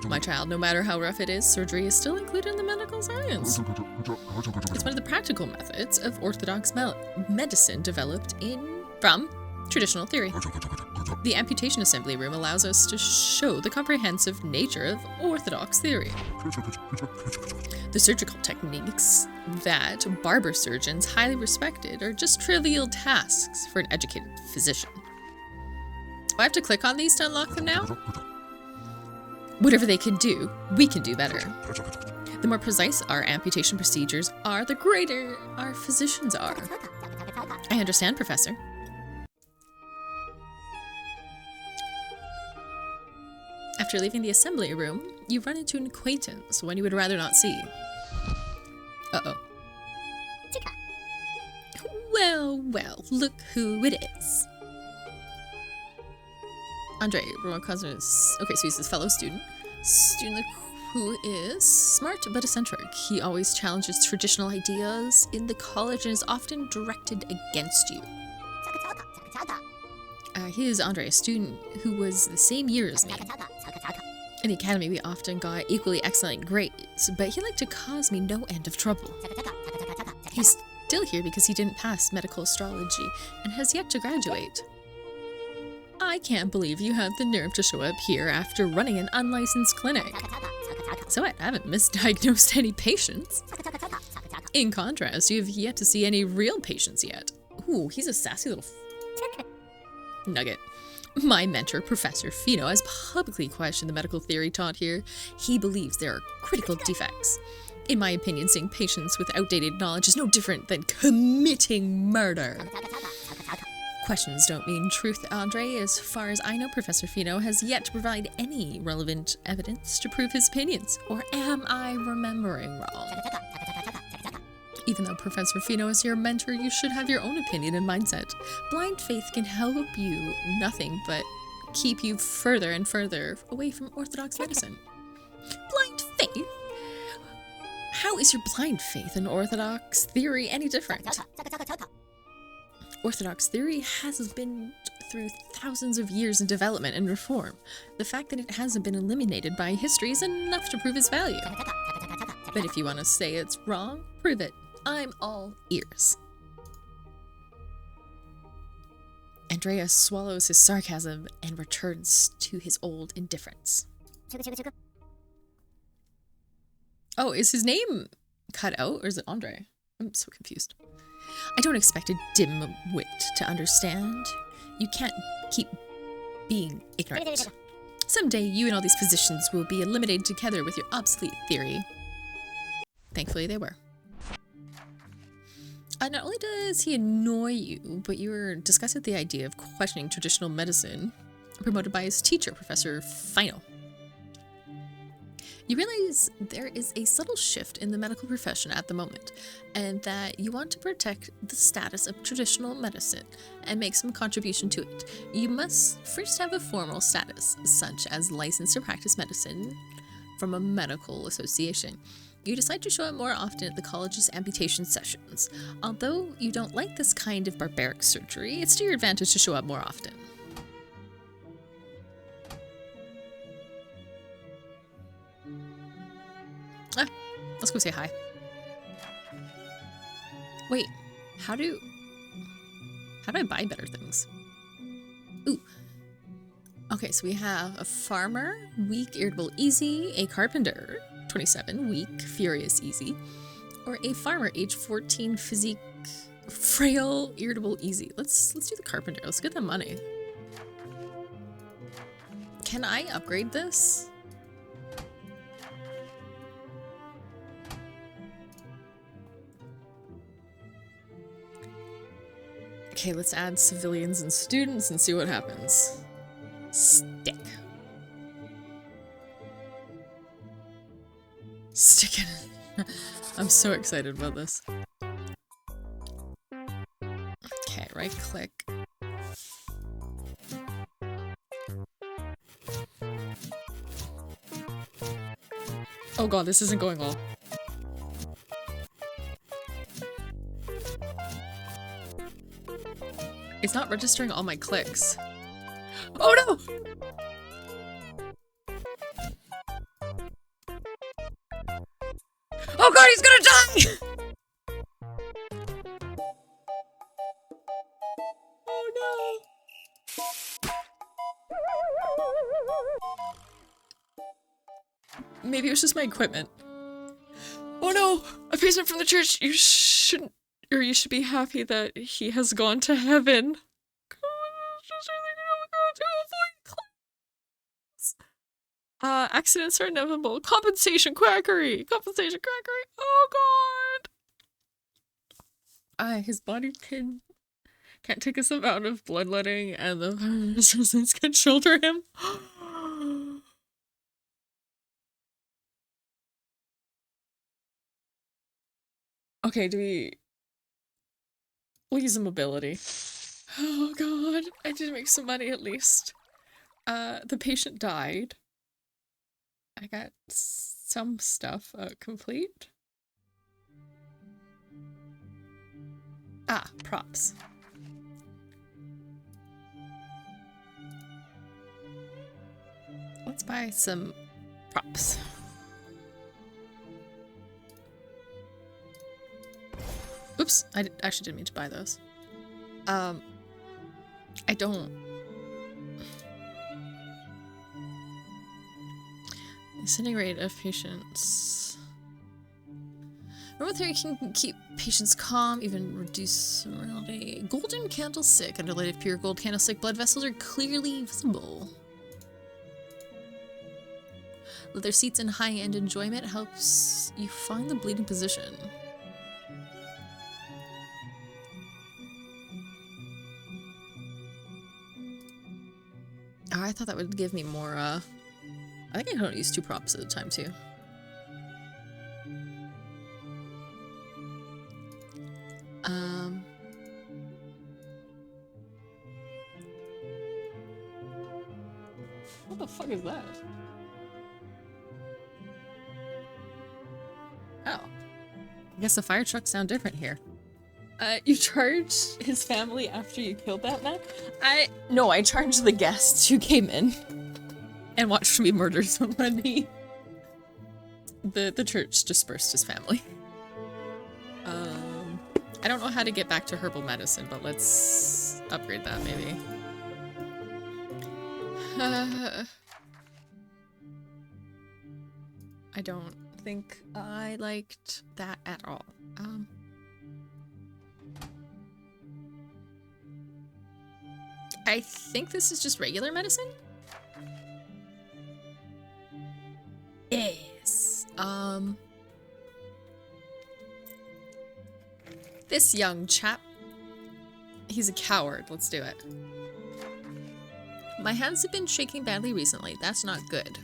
My child, no matter how rough it is, surgery is still included in the medical science. It's one of the practical methods of orthodox medicine developed from traditional theory. The amputation assembly room allows us to show the comprehensive nature of orthodox theory. The surgical techniques that barber surgeons highly respected are just trivial tasks for an educated physician. Do I have to click on these to unlock them now? Whatever they can do, we can do better. The more precise our amputation procedures are, the greater our physicians are. I understand, Professor. After leaving the assembly room, you run into an acquaintance, one you would rather not see. Uh-oh. Well, look who it is. Andre, Roman Cosmos. Okay, so he's his fellow student. Student who is smart but eccentric. He always challenges traditional ideas in the college and is often directed against you. He is Andre, a student who was the same year as me. In the academy, we often got equally excellent grades, but he liked to cause me no end of trouble. He's still here because he didn't pass medical astrology and has yet to graduate. I can't believe you have the nerve to show up here after running an unlicensed clinic. So what, I haven't misdiagnosed any patients. In contrast, you have yet to see any real patients yet. Ooh, he's a sassy little nugget. My mentor, Professor Fino, has publicly questioned the medical theory taught here. He believes there are critical defects. In my opinion, seeing patients with outdated knowledge is no different than committing murder. Questions don't mean truth, Andre. As far as I know, Professor Fino has yet to provide any relevant evidence to prove his opinions. Or am I remembering wrong? Even though Professor Fino is your mentor, you should have your own opinion and mindset. Blind faith can help you nothing but keep you further and further away from orthodox medicine. Blind faith? How is your blind faith in orthodox theory any different? Orthodox theory has been through thousands of years in development and reform. The fact that it hasn't been eliminated by history is enough to prove its value. But if you want to say it's wrong, prove it. I'm all ears. Andreas swallows his sarcasm and returns to his old indifference. Oh, is his name cut out or is it Andre? I'm so confused. I don't expect a dim-wit to understand. You can't keep being ignorant. Someday you and all these physicians will be eliminated together with your obsolete theory. Thankfully they were. Not only does he annoy you, but you were discussing the idea of questioning traditional medicine promoted by his teacher, Professor Fino. You realize there is a subtle shift in the medical profession at the moment, and that you want to protect the status of traditional medicine and make some contribution to it. You must first have a formal status, such as licensed to practice medicine from a medical association. You decide to show up more often at the college's amputation sessions. Although you don't like this kind of barbaric surgery, it's to your advantage to show up more often. Let's go say hi. Wait, how do I buy better things? Ooh. Okay, so we have a farmer, weak, irritable, easy, a carpenter, 27, weak, furious, easy, or a farmer, age 14, physique, frail, irritable, easy. Let's do the carpenter. Let's get the money. Can I upgrade this? Okay, let's add civilians and students and see what happens. Stick. Stick it. I'm so excited about this. Okay, right click. Oh god, this isn't going well. It's not registering all my clicks. Oh no! Oh god, he's gonna die! Oh no! Maybe it was just my equipment. Oh no! A patient from the church! You shouldn't, or you should be happy that he has gone to heaven. Accidents are inevitable. Compensation quackery! Compensation quackery! Oh god! His body can't take us amount of bloodletting, and the resistance can shoulder him. Okay, we'll use the mobility. Oh god, I did make some money at least. The patient died. I got some stuff complete. Props. Let's buy some props. Oops, I actually didn't mean to buy those. I don't. The ascending rate of patients. Normal theory can keep patients calm, even reduce mortality. Golden candlestick. Under light of pure gold candlestick, blood vessels are clearly visible. Leather seats and high-end enjoyment helps you find the bleeding position. Oh, I thought that would give me more, I think I don't use 2 props at a time, too. What the fuck is that? Oh. I guess the fire trucks sound different here. You charged his family after you killed that man? No, I charged the guests who came in and watched me murder somebody. The church dispersed his family. I don't know how to get back to herbal medicine, but let's upgrade that maybe. I don't think I liked that at all. I think this is just regular medicine? Yes. This young chap. He's a coward. Let's do it. My hands have been shaking badly recently. That's not good.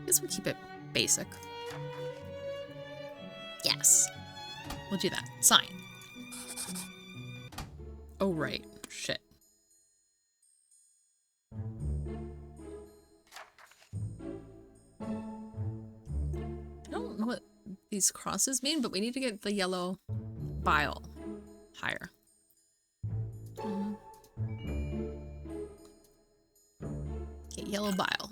Guess we'll keep it basic. Yes. We'll do that. Sign. Oh, right. Shit. I don't know what these crosses mean, but we need to get the yellow bile higher. Get yellow bile.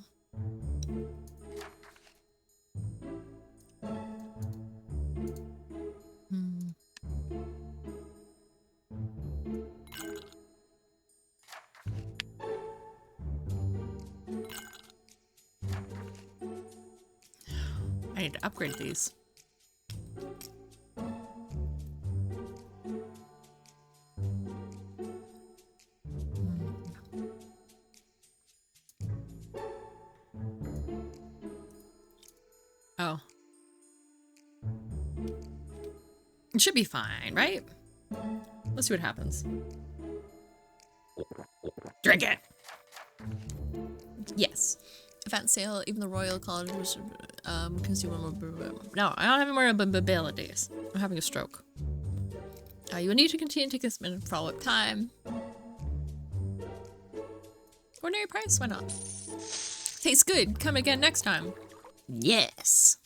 I need to upgrade these. Oh. It should be fine, right? Let's see what happens. Drink it! Yes. Event sale, even the Royal College was consumable. No, I don't have any more abilities. I'm having a stroke. You will need to continue to take this minute follow-up time. Ordinary price? Why not? Tastes good. Come again next time. Yes.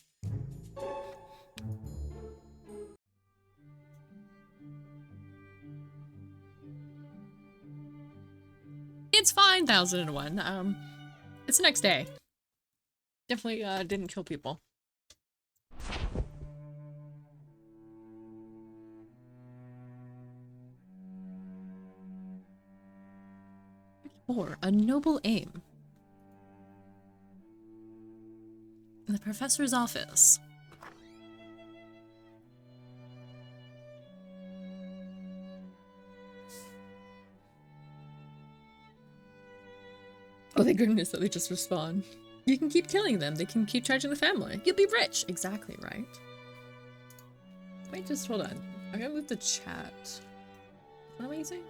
It's fine, 1001. It's the next day. Definitely didn't kill people. Or a noble aim. In the professor's office. Oh, thank goodness that they just respawn. You can keep killing them. They can keep charging the family. You'll be rich. Exactly right. Wait, just hold on. I'm gonna move the chat. What am I using?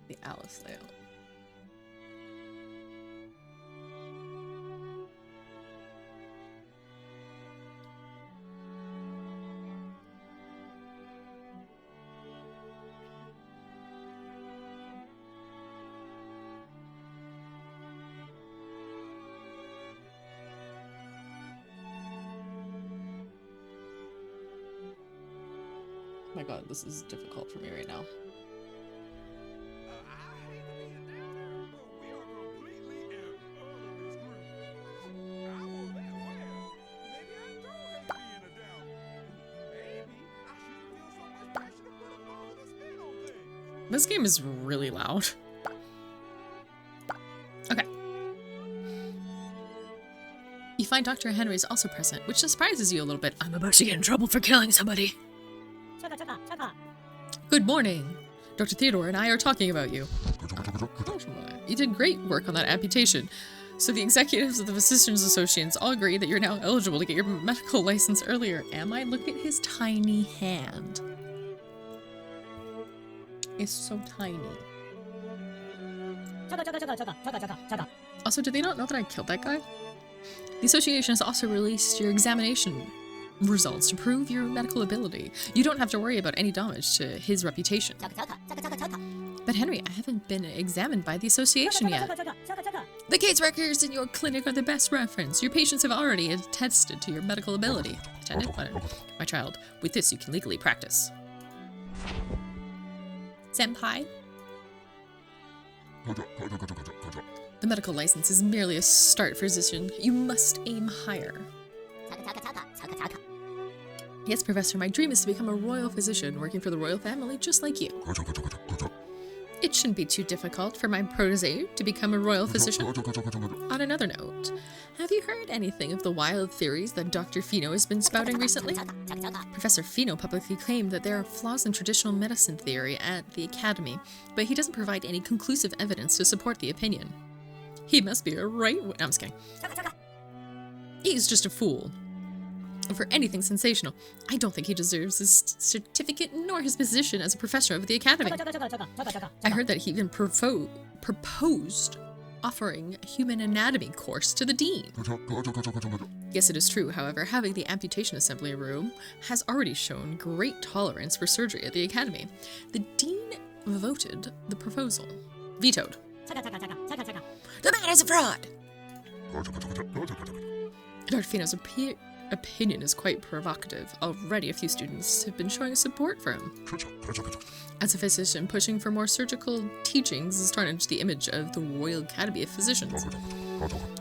The Alice layout. Oh my god, this is difficult for me right now. This game is really loud. Okay. You find Dr. Henry is also present, which surprises you a little bit. I'm about to get in trouble for killing somebody. Good morning. Dr. Theodore and I are talking about you. You did great work on that amputation. So the executives of the Physicians Associates all agree that you're now eligible to get your medical license earlier. Am I? Look at his tiny hand. It's so tiny. Also, did they not know that I killed that guy? The association has also released your examination results to prove your medical ability. You don't have to worry about any damage to his reputation. But Henry, I haven't been examined by the association yet. The case records in your clinic are the best reference. Your patients have already attested to your medical ability. Attended? My child, with this you can legally practice. Senpai? The medical license is merely a start physician. You must aim higher. Yes, Professor, my dream is to become a royal physician working for the royal family just like you. It shouldn't be too difficult for my protege to become a royal physician. On another note, have you heard anything of the wild theories that Dr. Fino has been spouting recently? Professor Fino publicly claimed that there are flaws in traditional medicine theory at the Academy, but he doesn't provide any conclusive evidence to support the opinion. He must be a right... No, I'm just kidding. He's just a fool. For anything sensational. I don't think he deserves his certificate nor his position as a professor of the Academy. I heard that he even proposed offering a human anatomy course to the dean. Yes, it is true, however, having the amputation assembly room has already shown great tolerance for surgery at the Academy. The dean voted the proposal. Vetoed. The man is a fraud! Dr. Fino's opinion is quite provocative. Already a few students have been showing support for him. As a physician, pushing for more surgical teachings has tarnished the image of the Royal Academy of Physicians.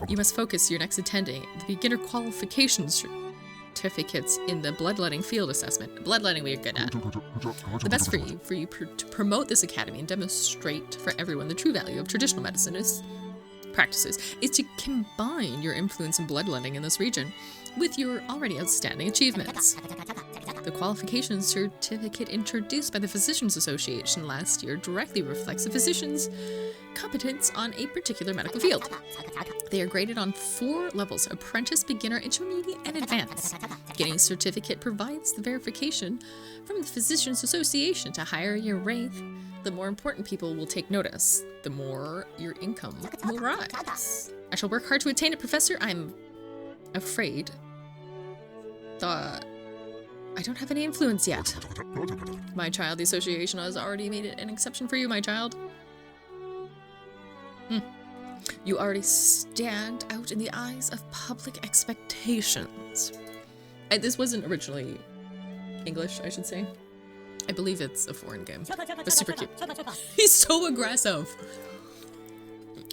You must focus your next attending the beginner qualifications certificates in the bloodletting field assessment. Bloodletting we are good at. The best for you to promote this academy and demonstrate for everyone the true value of traditional medicine practices is to combine your influence in bloodletting in this region with your already outstanding achievements. The qualification certificate introduced by the Physicians Association last year directly reflects a physician's competence on a particular medical field. They are graded on 4 levels: apprentice, beginner, intermediate, and advanced. Getting a certificate provides the verification from the Physicians Association. To higher your rank, the more important people will take notice, the more your income will rise. I shall work hard to attain it, Professor. I'm afraid that I don't have any influence yet. My child, the association has already made it an exception for you, my child. You already stand out in the eyes of public expectations. This wasn't originally English, I should say. I believe it's a foreign game. But super cute. He's so aggressive.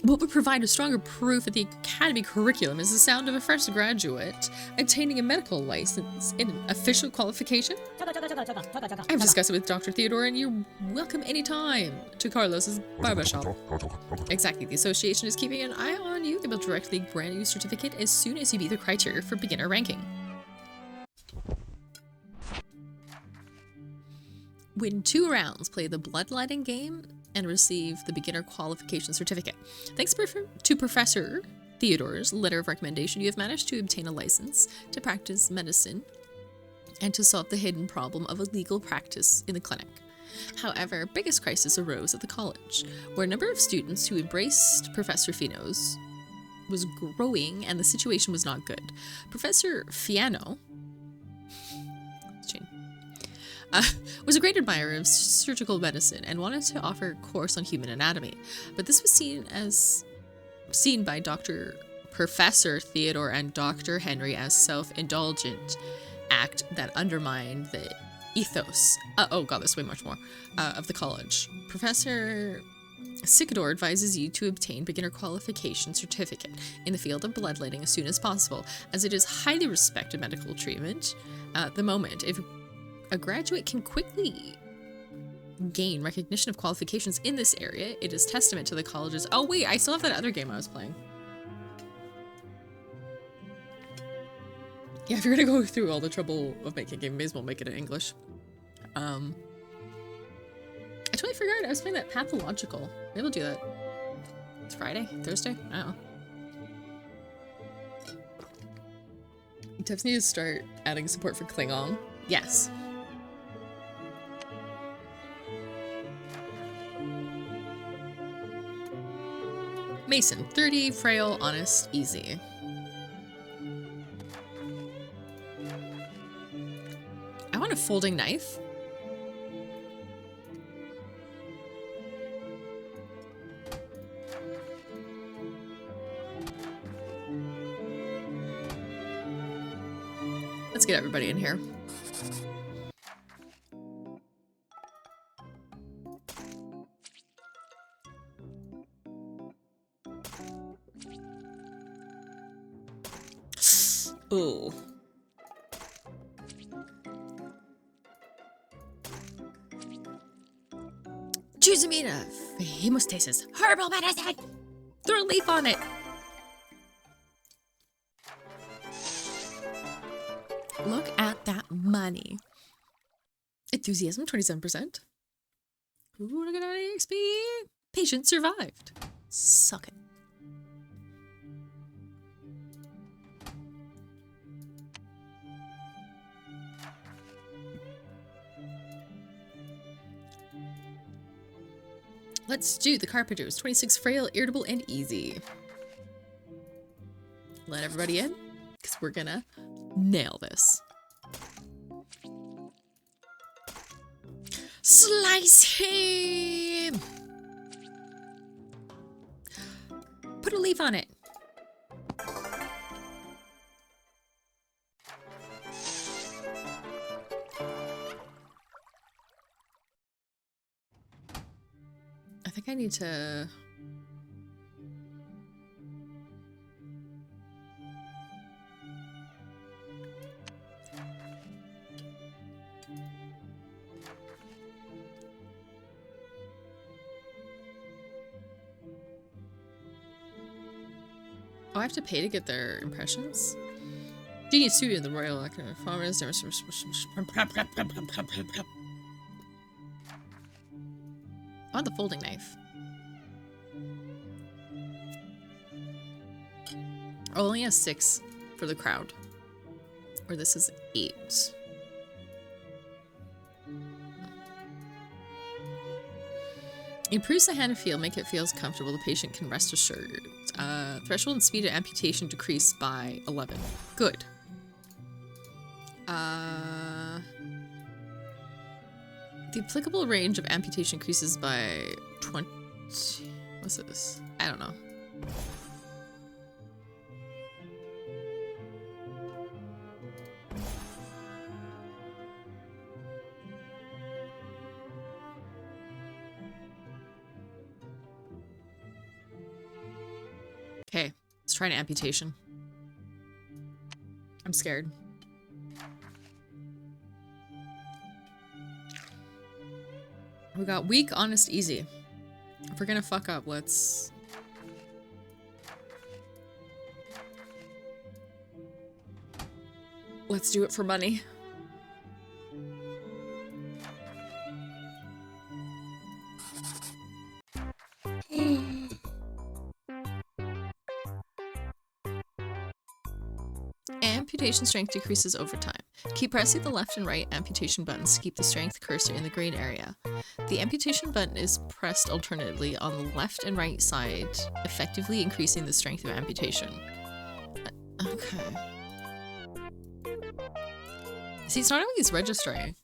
What would provide a stronger proof that the academy curriculum is the sound of a fresh graduate obtaining a medical license in an official qualification? I've discussed it with Dr. Theodore, and you're welcome anytime to Carlos's barbershop. Exactly. The association is keeping an eye on you. They will directly grant you a certificate as soon as you meet the criteria for beginner ranking. Win 2 rounds, play the bloodletting game, and receive the beginner qualification certificate. Thanks to Professor Theodore's letter of recommendation, you have managed to obtain a license to practice medicine and to solve the hidden problem of illegal practice in the clinic. However, biggest crisis arose at the college, where a number of students who embraced Professor Finos was growing and the situation was not good. Professor Fiano was a great admirer of surgical medicine and wanted to offer a course on human anatomy, but this was seen by Professor Theodore and Dr. Henry as self-indulgent act that undermined the ethos. Oh god, there's way much more of the college. Professor Sikador advises you to obtain beginner qualification certificate in the field of bloodletting as soon as possible, as it is highly respected medical treatment at the moment. If a graduate can quickly gain recognition of qualifications in this area, it is testament to the college's— oh wait, I still have that other game I was playing. Yeah, if you're gonna go through all the trouble of making a game, may as well make it in English. I totally forgot I was playing that Pathological. Maybe we'll do that. It's Friday? Thursday? I don't know. Devs need to start adding support for Klingon. Yes. Mason, 30, frail, honest, easy. I want a folding knife. Let's get everybody in here. Ooh. Choose a meat of hemostasis. Herbal medicine! Throw a leaf on it! Look at that money. Enthusiasm, 27%. Ooh, look at that EXP. Patient survived. Suck it. Let's do the Carpenters. 26, frail, irritable, and easy. Let everybody in, because we're gonna nail this. Slice him! Put a leaf on it. I think I need to... Oh, I have to pay to get their impressions? Genius student of the Royal Academy of Farmers. I want the folding knife. Only has 6 for the crowd. Or this is 8. Improves the hand and feel, make it feel comfortable. The patient can rest assured. Threshold and speed of amputation decreased by 11. Good. The applicable range of amputation increases by 20. What's this? I don't know. Okay, let's try an amputation. I'm scared. We got weak, honest, easy. If we're gonna fuck up, let's... Let's do it for money. Amputation strength decreases over time. Keep pressing the left and right amputation buttons to keep the strength cursor in the green area. The amputation button is pressed alternately on the left and right side, effectively increasing the strength of amputation. Okay. See, it's not always registering.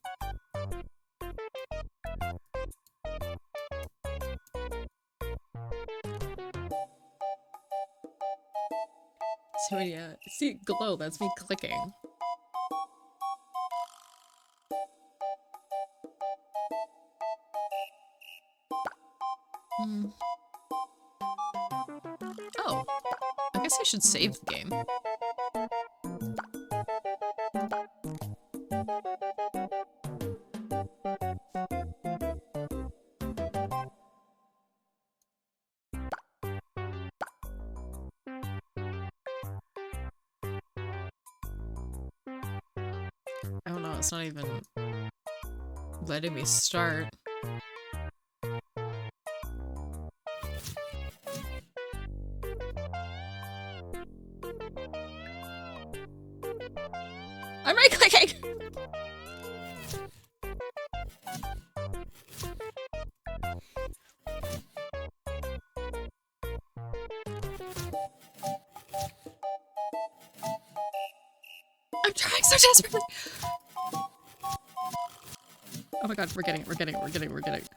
So yeah, see glow, that's me clicking. Oh, I guess I should save the game. Oh no, it's not even letting me start. I'm right clicking! I'm trying so desperately! Oh my god, we're getting it.